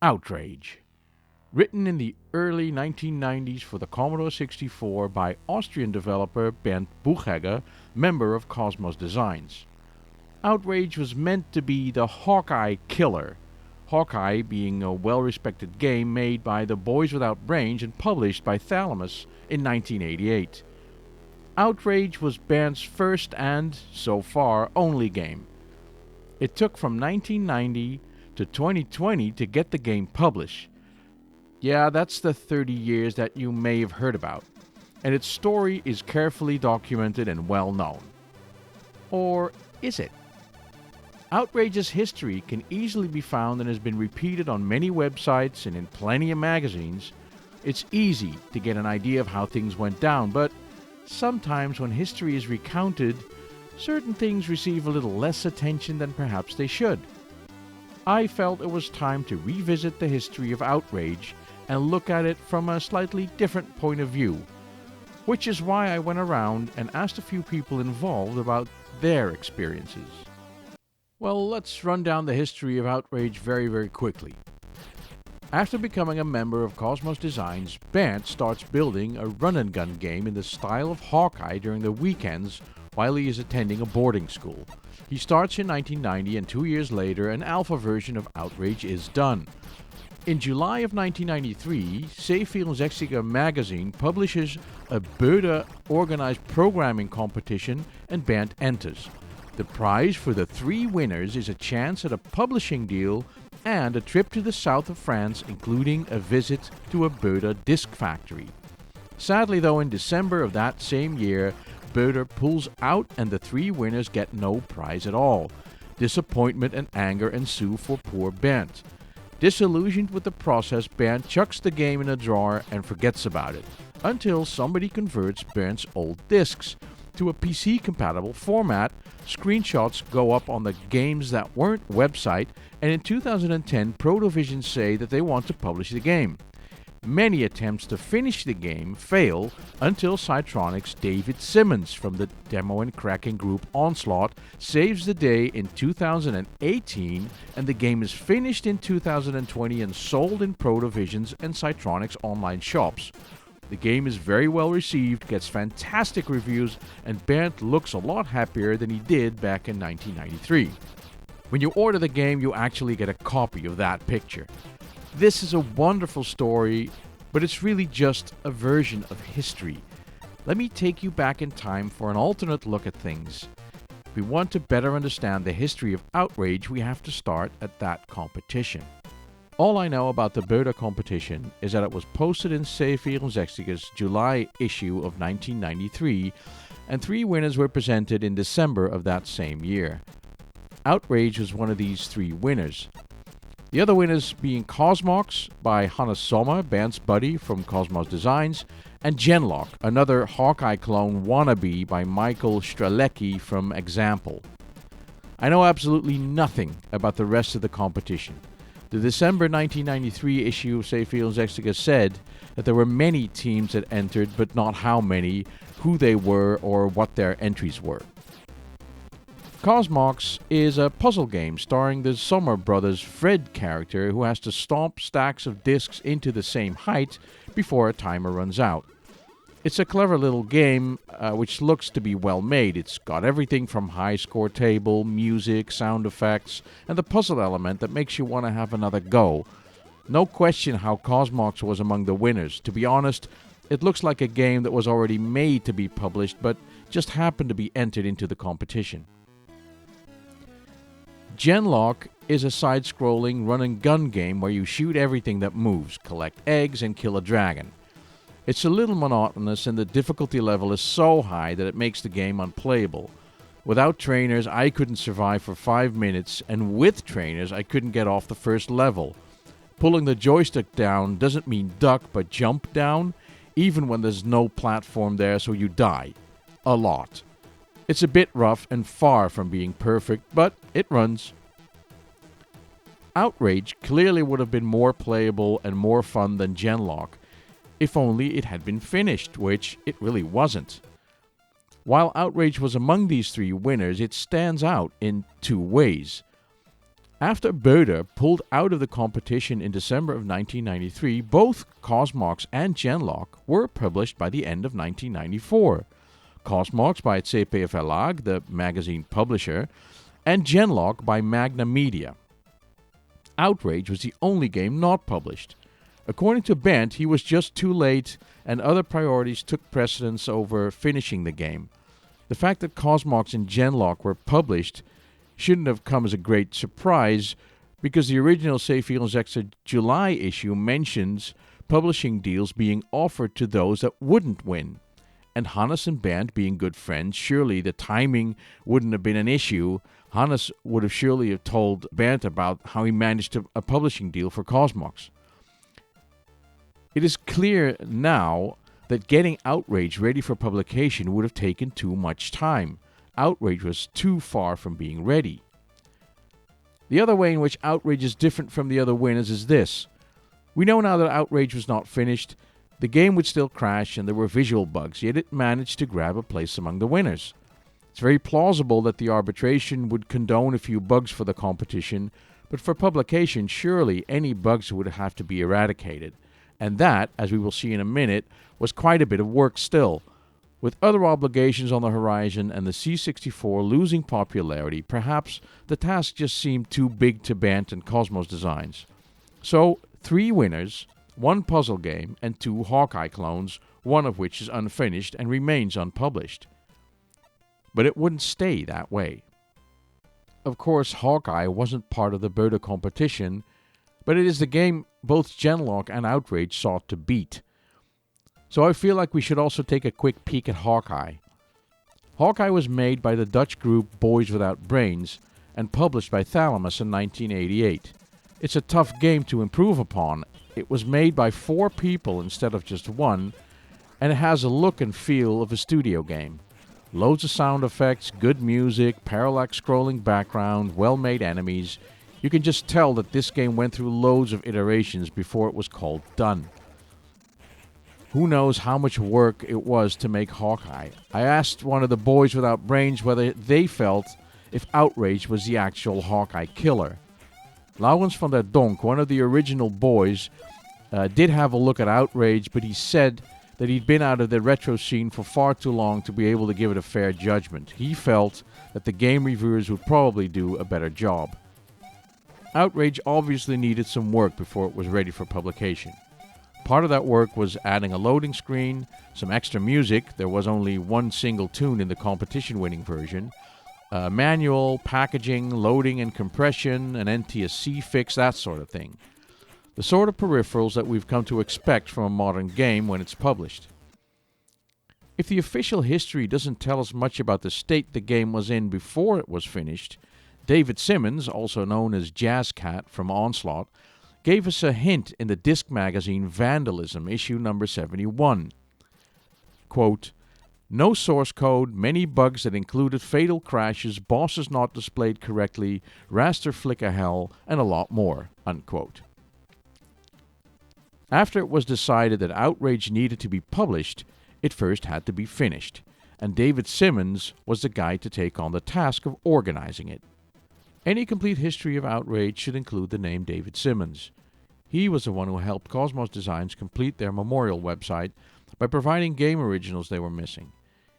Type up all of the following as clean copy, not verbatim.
Outrage. Written in the early 1990s for the Commodore 64 by Austrian developer Bernd Buchegger, member of Cosmos Designs. Outrage was meant to be the Hawkeye killer, Hawkeye being a well-respected game made by the Boys Without Brains and published by Thalamus in 1988. Outrage was Bernd's first and, so far, only game. It took from 1990 to 2020 to get the game published. Yeah, that's the 30 years that you may have heard about, and its story is carefully documented and well known. Or is it? Outrage's history can easily be found and has been repeated on many websites and in plenty of magazines. It's easy to get an idea of how things went down, but sometimes when history is recounted, certain things receive a little less attention than perhaps they should. I felt it was time to revisit the history of Outrage and look at it from a slightly different point of view, which is why I went around and asked a few people involved about their experiences. Well, let's run down the history of Outrage very quickly. After becoming a member of Cosmos Designs, Bernd starts building a run-and-gun game in the style of Hawkeye during the weekends while he is attending a boarding school. He starts in 1990 and 2 years later an alpha version of Outrage is done. In July of 1993, C64 magazine publishes a Böder-organized programming competition and Bernd enters. The prize for the 3 winners is a chance at a publishing deal and a trip to the south of France, including a visit to a Böder disc factory. Sadly though, in December of that same year, Böder pulls out and the 3 winners get no prize at all. Disappointment and anger ensue for poor Bernd. Disillusioned with the process, Bernd chucks the game in a drawer and forgets about it, until somebody converts Bernd's old discs to a PC-compatible format. Screenshots go up on the Games That Weren't website, and in 2010 Protovision say that they want to publish the game. Many attempts to finish the game fail until Cytronic's David Simmons from the demo and cracking group Onslaught saves the day in 2018, and the game is finished in 2020 and sold in Protovision's and Cytronic's online shops. The game is very well received, gets fantastic reviews, and Bernd looks a lot happier than he did back in 1993. When you order the game, you actually get a copy of that picture. This is a wonderful story, but it's really just a version of history. Let me take you back in time for an alternate look at things. If we want to better understand the history of Outrage, we have to start at that competition. All I know about the Böder competition is that it was posted in C64's July issue of 1993, and 3 winners were presented in December of that same year. Outrage was one of these 3 winners. The other winners being Cosmox by Hannes Sommer, Bernd's buddy from Cosmos Designs, and Genlock, another Hawkeye clone wannabe by Michael Stralecki from Example. I know absolutely nothing about the rest of the competition. The December 1993 issue of C64 said that there were many teams that entered, but not how many, who they were, or what their entries were. Cosmox is a puzzle game starring the Sommer brothers' Fred character who has to stomp stacks of discs into the same height before a timer runs out. It's a clever little game which looks to be well made. It's got everything from high score table, music, sound effects, and the puzzle element that makes you want to have another go. No question how Cosmox was among the winners. To be honest, it looks like a game that was already made to be published but just happened to be entered into the competition. Genlock is a side-scrolling run-and-gun game where you shoot everything that moves, collect eggs, and kill a dragon. It's a little monotonous and the difficulty level is so high that it makes the game unplayable. Without trainers, I couldn't survive for 5 minutes, and with trainers, I couldn't get off the first level. Pulling the joystick down doesn't mean duck, but jump down, even when there's no platform there, so you die. A lot. It's a bit rough and far from being perfect, but it runs. Outrage clearly would have been more playable and more fun than Genlock, if only it had been finished, which it really wasn't. While Outrage was among these 3 winners, it stands out in 2 ways. After Bode pulled out of the competition in December of 1993, both Cosmox and Genlock were published by the end of 1994. Cosmox by CP Verlag, the magazine publisher, and Genlock by Magna Media. Outrage was the only game not published. According to Bernd, he was just too late and other priorities took precedence over finishing the game. The fact that Cosmox and Genlock were published shouldn't have come as a great surprise because the original C64 July issue mentions publishing deals being offered to those that wouldn't win. And Hannes and Bernd being good friends, surely the timing wouldn't have been an issue. Hannes would have surely have told Bernd about how he managed a publishing deal for Cosmox. It is clear now that getting Outrage ready for publication would have taken too much time. Outrage was too far from being ready. The other way in which Outrage is different from the other winners is this. We know now that Outrage was not finished. The game would still crash and there were visual bugs, yet it managed to grab a place among the winners. It's very plausible that the arbitration would condone a few bugs for the competition, but for publication, surely any bugs would have to be eradicated. And that, as we will see in a minute, was quite a bit of work still. With other obligations on the horizon and the C64 losing popularity, perhaps the task just seemed too big to Bernd and Cosmos Designs. So, 3 winners, 1 puzzle game, and 2 Hawkeye clones, one of which is unfinished and remains unpublished. But it wouldn't stay that way. Of course, Hawkeye wasn't part of the Bode competition, but it is the game both Genlock and Outrage sought to beat. So I feel like we should also take a quick peek at Hawkeye. Hawkeye was made by the Dutch group Boys Without Brains and published by Thalamus in 1988. It's a tough game to improve upon. It was made by 4 people instead of just 1, and it has a look and feel of a studio game. Loads of sound effects, good music, parallax scrolling background, well-made enemies. You can just tell that this game went through loads of iterations before it was called done. Who knows how much work it was to make Hawkeye. I asked one of the Boys Without Brains whether they felt if Outrage was the actual Hawkeye killer. Laurens van der Donk, one of the original boys, did have a look at Outrage, but he said that he'd been out of the retro scene for far too long to be able to give it a fair judgment. He felt that the game reviewers would probably do a better job. Outrage obviously needed some work before it was ready for publication. Part of that work was adding a loading screen, some extra music. There was only 1 single tune in the competition-winning version. Manual, packaging, loading and compression, an NTSC fix, that sort of thing. The sort of peripherals that we've come to expect from a modern game when it's published. If the official history doesn't tell us much about the state the game was in before it was finished, David Simmons, also known as Jazzcat from Onslaught, gave us a hint in the disc magazine Vandalism, issue number 71. Quote, "No source code, many bugs that included fatal crashes, bosses not displayed correctly, raster flicker hell, and a lot more." Unquote. After it was decided that Outrage needed to be published, it first had to be finished, and David Simmons was the guy to take on the task of organizing it. Any complete history of Outrage should include the name David Simmons. He was the one who helped Cosmos Designs complete their memorial website by providing game originals they were missing.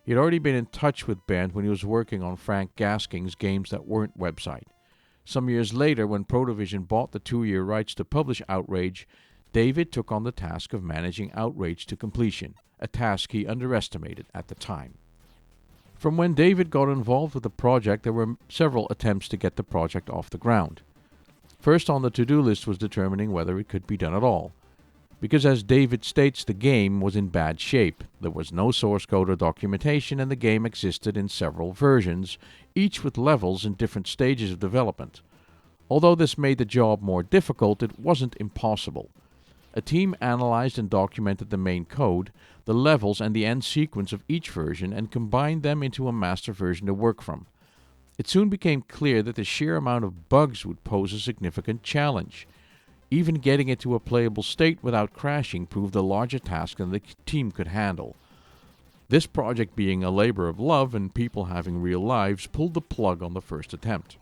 He had already been in touch with Bernd when he was working on Frank Gasking's Games That Weren't website. Some years later, when Protovision bought the 2-year rights to publish Outrage, David took on the task of managing Outrage to completion, a task he underestimated at the time. From when David got involved with the project, there were several attempts to get the project off the ground. First on the to-do list was determining whether it could be done at all. Because as David states, the game was in bad shape. There was no source code or documentation, and the game existed in several versions, each with levels in different stages of development. Although this made the job more difficult, it wasn't impossible. A team analyzed and documented the main code, the levels and the end sequence of each version, and combined them into a master version to work from. It soon became clear that the sheer amount of bugs would pose a significant challenge. Even getting it to a playable state without crashing proved a larger task than the team could handle. This project, being a labor of love and people having real lives, pulled the plug on the first attempt.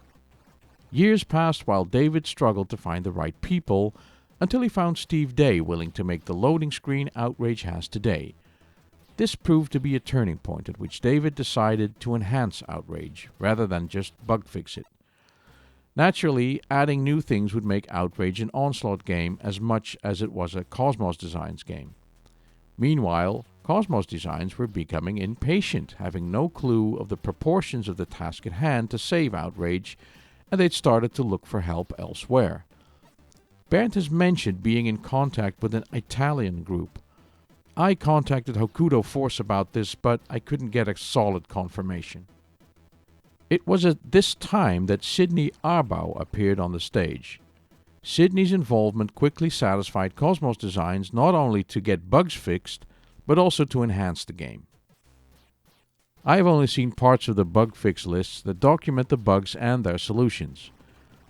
Years passed while David struggled to find the right people, until he found Steve Day willing to make the loading screen Outrage has today. This proved to be a turning point at which David decided to enhance Outrage, rather than just bug fix it. Naturally, adding new things would make Outrage an Onslaught game as much as it was a Cosmos Designs game. Meanwhile, Cosmos Designs were becoming impatient, having no clue of the proportions of the task at hand to save Outrage, and they'd started to look for help elsewhere. Bernd has mentioned being in contact with an Italian group. I contacted Hokuto Force about this, but I couldn't get a solid confirmation. It was at this time that Sidney Arbouw appeared on the stage. Sidney's involvement quickly satisfied Cosmos Designs not only to get bugs fixed, but also to enhance the game. I have only seen parts of the bug fix lists that document the bugs and their solutions.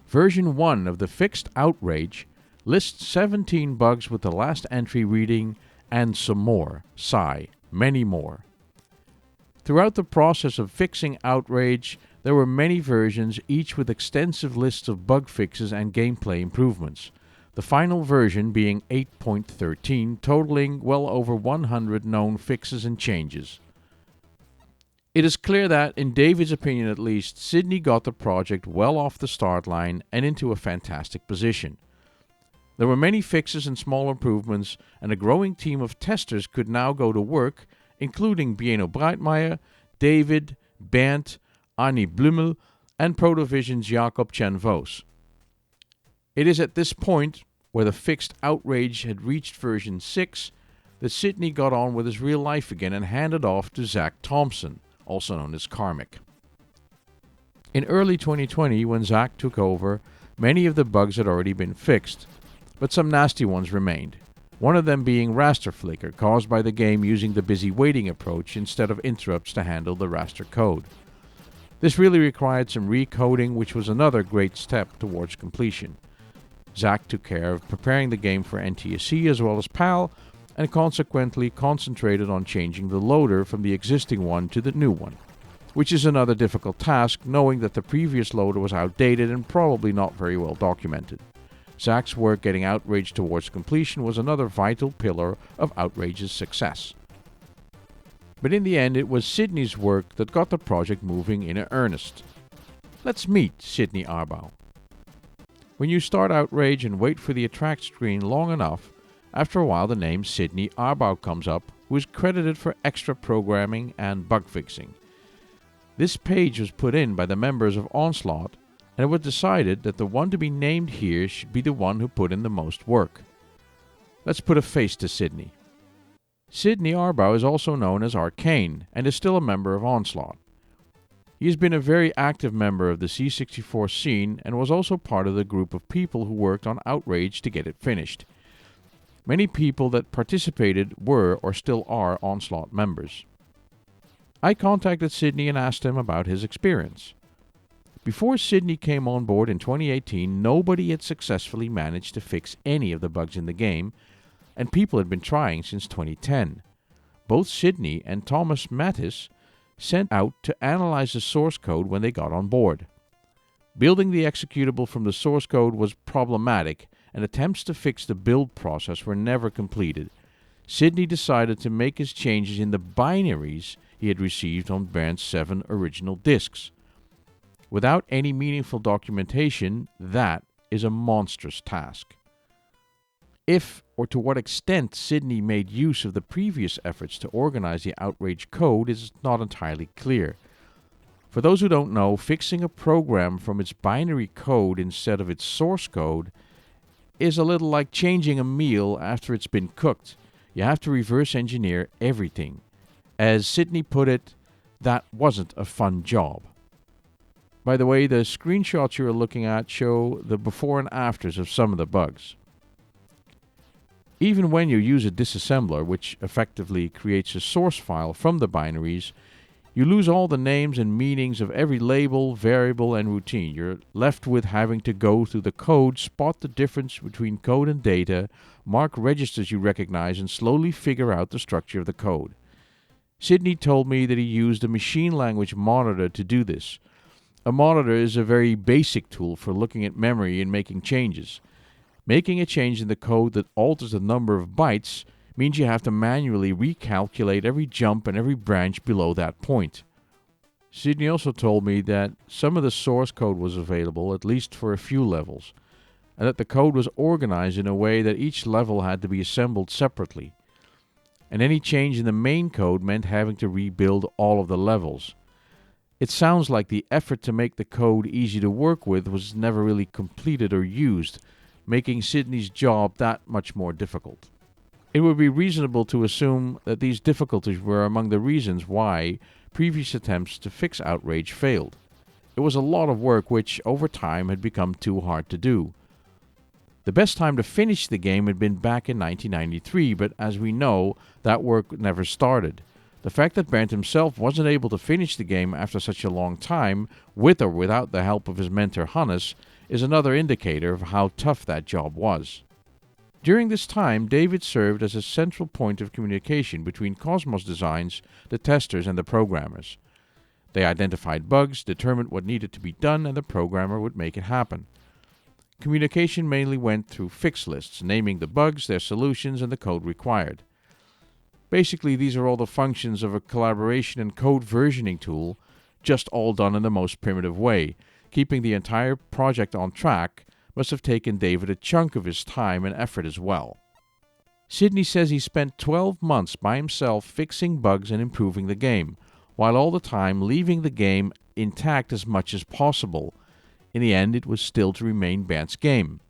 Version 1 of the fixed Outrage lists 17 bugs with the last entry reading, "and some more, sigh, many more." Throughout the process of fixing Outrage, there were many versions, each with extensive lists of bug fixes and gameplay improvements. The final version being 8.13, totaling well over 100 known fixes and changes. It is clear that, in David's opinion at least, Sidney got the project well off the start line and into a fantastic position. There were many fixes and small improvements, and a growing team of testers could now go to work, including Bieno Breitmeier, David, Bernd, Arnie Blumel, and Protovision's Jakob Chen Vos. It is at this point, where the fixed Outrage had reached version 6, that Sidney got on with his real life again and handed off to Zach Thompson, also known as Karmic. In early 2020, when Zach took over, many of the bugs had already been fixed, but some nasty ones remained. One of them being raster flicker, caused by the game using the busy waiting approach instead of interrupts to handle the raster code. This really required some recoding, which was another great step towards completion. Zach took care of preparing the game for NTSC as well as PAL, and consequently concentrated on changing the loader from the existing one to the new one, which is another difficult task, knowing that the previous loader was outdated and probably not very well documented. Zach's work getting Outrage towards completion was another vital pillar of Outrage's success. But in the end, it was Sidney's work that got the project moving in earnest. Let's meet Sidney Arbouw. When you start Outrage and wait for the attract screen long enough, after a while the name Sidney Arbouw comes up, who is credited for extra programming and bug fixing. This page was put in by the members of Onslaught, and it was decided that the one to be named here should be the one who put in the most work. Let's put a face to Sidney. Sidney Arbouw is also known as Arcane, and is still a member of Onslaught. He has been a very active member of the C64 scene, and was also part of the group of people who worked on Outrage to get it finished. Many people that participated were or still are Onslaught members. I contacted Sidney and asked him about his experience. Before Sidney came on board in 2018, nobody had successfully managed to fix any of the bugs in the game, and people had been trying since 2010. Both Sidney and Thomas Mattis sent out to analyze the source code when they got on board. Building the executable from the source code was problematic, and attempts to fix the build process were never completed. Sidney decided to make his changes in the binaries he had received on Bernd's 7 original discs. Without any meaningful documentation, that is a monstrous task. If, or to what extent, Sidney made use of the previous efforts to organize the Outrage code is not entirely clear. For those who don't know, fixing a program from its binary code instead of its source code is a little like changing a meal after it's been cooked. You have to reverse engineer everything. As Sidney put it, that wasn't a fun job. By the way, the screenshots you are looking at show the before and afters of some of the bugs. Even when you use a disassembler, which effectively creates a source file from the binaries, you lose all the names and meanings of every label, variable, and routine. You're left with having to go through the code, spot the difference between code and data, mark registers you recognize, and slowly figure out the structure of the code. Sidney told me that he used a machine language monitor to do this. A monitor is a very basic tool for looking at memory and making changes. Making a change in the code that alters the number of bytes means you have to manually recalculate every jump and every branch below that point. Sidney also told me that some of the source code was available, at least for a few levels, and that the code was organized in a way that each level had to be assembled separately. And any change in the main code meant having to rebuild all of the levels. It sounds like the effort to make the code easy to work with was never really completed or used, making Sidney's job that much more difficult. It would be reasonable to assume that these difficulties were among the reasons why previous attempts to fix Outrage failed. It was a lot of work which, over time, had become too hard to do. The best time to finish the game had been back in 1993, but as we know, that work never started. The fact that Bernd himself wasn't able to finish the game after such a long time, with or without the help of his mentor Hannes, is another indicator of how tough that job was. During this time, David served as a central point of communication between Cosmos Designs, the testers, and the programmers. They identified bugs, determined what needed to be done, and the programmer would make it happen. Communication mainly went through fix lists, naming the bugs, their solutions, and the code required. Basically, these are all the functions of a collaboration and code versioning tool, just all done in the most primitive way. Keeping the entire project on track must have taken David a chunk of his time and effort as well. Sidney says he spent 12 months by himself fixing bugs and improving the game, while all the time leaving the game intact as much as possible. In the end, it was still to remain Bernd's game.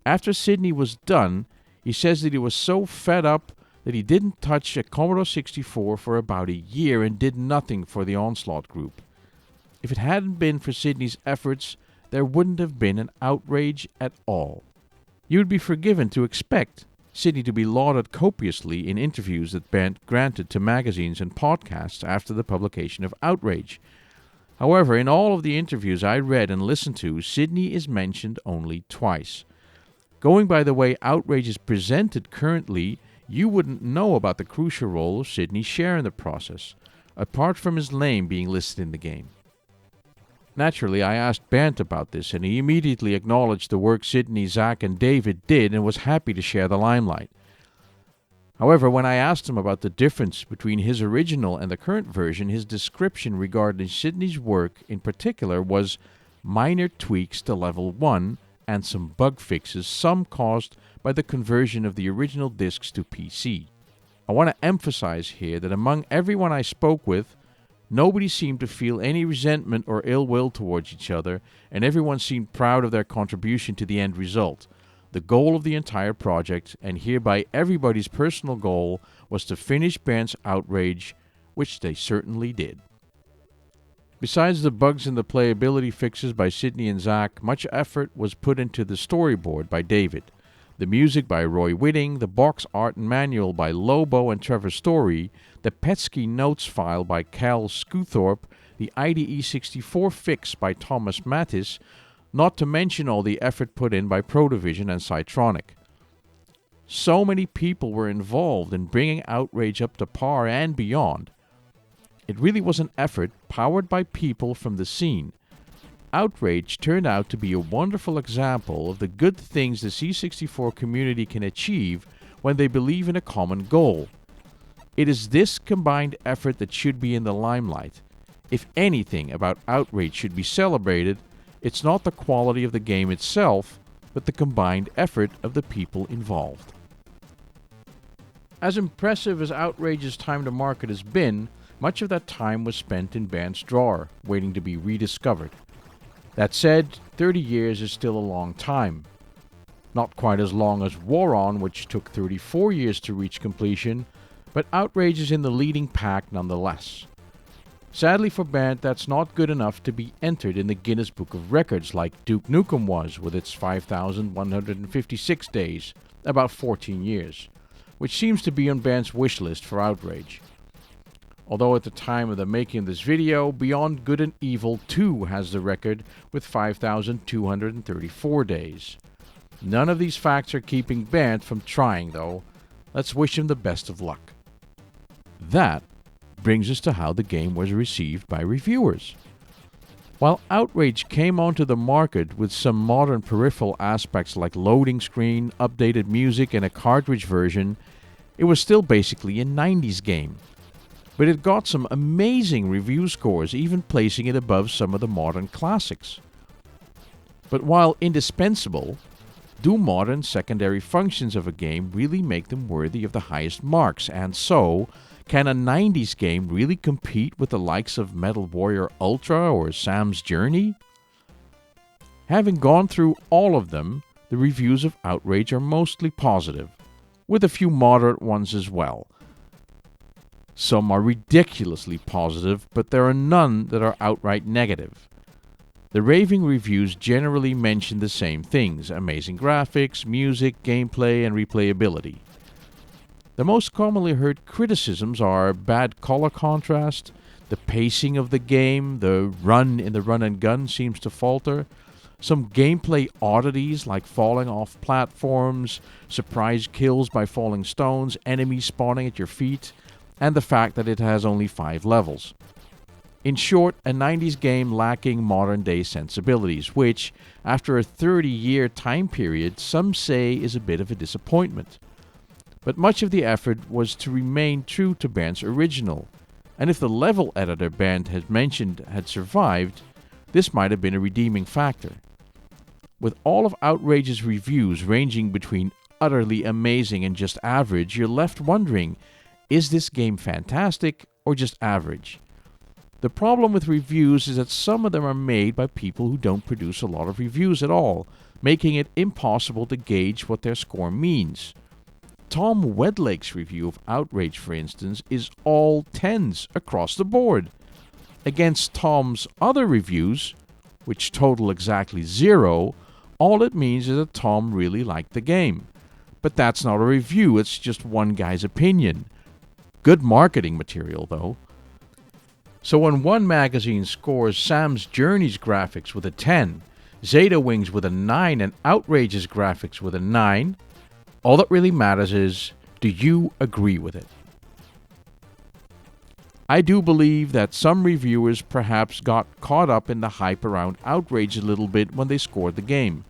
After Sidney was done, he says that he was so fed up that he didn't touch a Commodore 64 for about a year and did nothing for the Onslaught group. If it hadn't been for Sidney's efforts, there wouldn't have been an Outrage at all. You would be forgiven to expect Sidney to be lauded copiously in interviews that Bernd granted to magazines and podcasts after the publication of Outrage. However, in all of the interviews I read and listened to, Sidney is mentioned only twice. Going by the way Outrage is presented currently, you wouldn't know about the crucial role of Sidney's share in the process, apart from his name being listed in the game. Naturally, I asked Bernd about this, and he immediately acknowledged the work Sidney, Zach, and David did and was happy to share the limelight. However, when I asked him about the difference between his original and the current version, his description regarding Sidney's work in particular was minor tweaks to level 1 and some bug fixes, some caused by the conversion of the original discs to PC. I want to emphasize here that among everyone I spoke with, nobody seemed to feel any resentment or ill will towards each other, and everyone seemed proud of their contribution to the end result. The goal of the entire project, and hereby everybody's personal goal, was to finish Bernd's Outrage, which they certainly did. Besides the bugs and the playability fixes by Sidney and Zach, much effort was put into the storyboard by David, the music by Roy Whitting, the box art and manual by Lobo and Trevor Story, the Petsky notes file by Cal Scewthorpe, the IDE 64 fix by Thomas Mattis, not to mention all the effort put in by Protovision and Cytronic. So many people were involved in bringing Outrage up to par and beyond. It really was an effort powered by people from the scene. Outrage turned out to be a wonderful example of the good things the C64 community can achieve when they believe in a common goal. It is this combined effort that should be in the limelight. If anything about Outrage should be celebrated, it's not the quality of the game itself, but the combined effort of the people involved. As impressive as Outrage's time to market has been, much of that time was spent in Bernd's drawer, waiting to be rediscovered. That said, 30 years is still a long time. Not quite as long as War On, which took 34 years to reach completion, but Outrage is in the leading pack nonetheless. Sadly for Bernd, that's not good enough to be entered in the Guinness Book of Records like Duke Nukem was with its 5,156 days, about 14 years, which seems to be on Bernd's wish list for Outrage. Although at the time of the making of this video, Beyond Good and Evil 2 has the record with 5,234 days. None of these facts are keeping Bernd from trying though. Let's wish him the best of luck. That brings us to how the game was received by reviewers. While Outrage came onto the market with some modern peripheral aspects like loading screen, updated music, and a cartridge version, it was still basically a 90s game. But it got some amazing review scores, even placing it above some of the modern classics. But while indispensable, do modern secondary functions of a game really make them worthy of the highest marks? And so, can a 90s game really compete with the likes of Metal Warrior Ultra or Sam's Journey? Having gone through all of them, the reviews of Outrage are mostly positive, with a few moderate ones as well. Some are ridiculously positive, but there are none that are outright negative. The raving reviews generally mention the same things: amazing graphics, music, gameplay, and replayability. The most commonly heard criticisms are bad color contrast, the pacing of the game, the run in the run and gun seems to falter, some gameplay oddities like falling off platforms, surprise kills by falling stones, enemies spawning at your feet, and the fact that it has only 5 levels. In short, a 90s game lacking modern-day sensibilities, which, after a 30-year time period, some say is a bit of a disappointment. But much of the effort was to remain true to Bernd's original, and if the level editor Bernd had mentioned had survived, this might have been a redeeming factor. With all of Outrage's reviews ranging between utterly amazing and just average, you're left wondering, is this game fantastic or just average? The problem with reviews is that some of them are made by people who don't produce a lot of reviews at all, making it impossible to gauge what their score means. Tom Wedlake's review of Outrage, for instance, is all 10s across the board. Against Tom's other reviews, which total exactly 0, all it means is that Tom really liked the game. But that's not a review, it's just one guy's opinion. Good marketing material, though. So when one magazine scores Sam's Journey's graphics with a 10, Zeta Wings with a 9, and Outrage's graphics with a 9, all that really matters is, do you agree with it? I do believe that some reviewers perhaps got caught up in the hype around Outrage a little bit when they scored the game,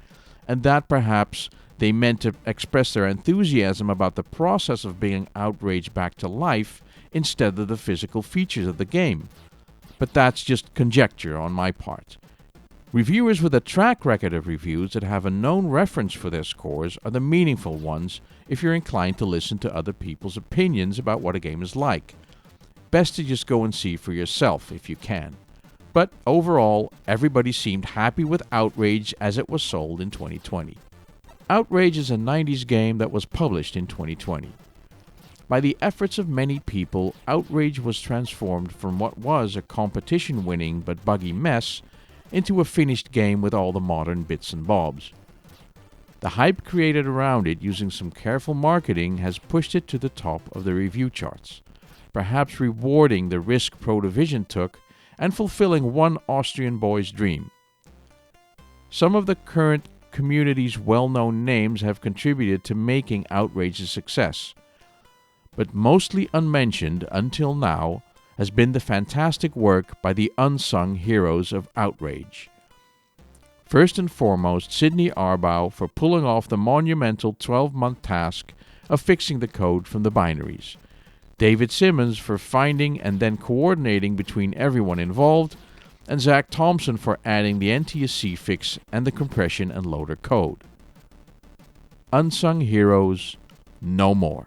and that perhaps they meant to express their enthusiasm about the process of bringing Outrage back to life instead of the physical features of the game. But that's just conjecture on my part. Reviewers with a track record of reviews that have a known reference for their scores are the meaningful ones if you're inclined to listen to other people's opinions about what a game is like. Best to just go and see for yourself if you can. But overall, everybody seemed happy with Outrage as it was sold in 2020. Outrage is a 90s game that was published in 2020. By the efforts of many people, Outrage was transformed from what was a competition-winning but buggy mess into a finished game with all the modern bits and bobs. The hype created around it using some careful marketing has pushed it to the top of the review charts, perhaps rewarding the risk Pro Division took and fulfilling one Austrian boy's dream. Some of the current community's well-known names have contributed to making Outrage a success, but mostly unmentioned until now has been the fantastic work by the unsung heroes of Outrage. First and foremost, Sidney Arbouw for pulling off the monumental 12-month task of fixing the code from the binaries, David Simmons for finding and then coordinating between everyone involved, and Zach Thompson for adding the NTSC fix and the compression and loader code. Unsung heroes, no more.